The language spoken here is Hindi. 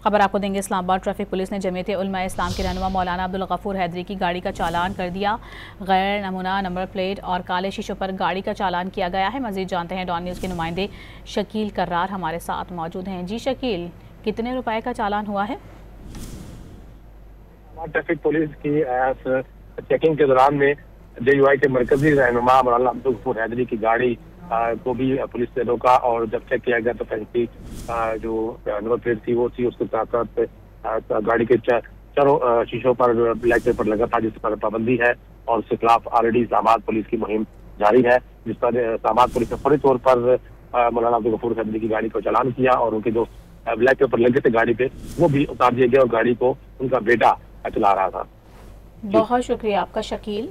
खबर आपको देंगे। इस्लामाबाद ट्रैफिक पुलिस ने जमीयत उलमा इस्लाम के रहनुमा मौलाना अब्दुल गफूर हैदरी की गाड़ी का चालान कर दिया। गैर नमूना नंबर प्लेट और काले शीशों पर गाड़ी का चालान किया गया है। मजीद जानते हैं डॉन न्यूज़ के नुमाइंदे शकील कर्रार हमारे साथ मौजूद हैं। जी शकील, कितने रुपए का चालान हुआ है? ट्रैफिक पुलिस की चेकिंग के दौरान में JUI के मरकजी रहनुमा मौलाना अब्दुल गफूर हैदरी की गाड़ी को भी पुलिस ने रोका और जब चेक किया गया तो फैंसी जो नंबर प्लेट थी वो थी। उसके साथ साथ गाड़ी के चारों शीशों पर ब्लैक पेपर लगा था जिस पर पाबंदी है और उसके खिलाफ ऑलरेडी इस्लामाबाद पुलिस की मुहिम जारी है, जिस पर इस्लामाबाद पुलिस ने फौरी तौर पर मौलाना अब्दुल गफूर हैदरी की गाड़ी को चालान किया और उनके जो ब्लैक पेपर लगे थे गाड़ी पे वो भी उतार दिए गए और गाड़ी को उनका बेटा चला रहा था। बहुत शुक्रिया आपका शकील।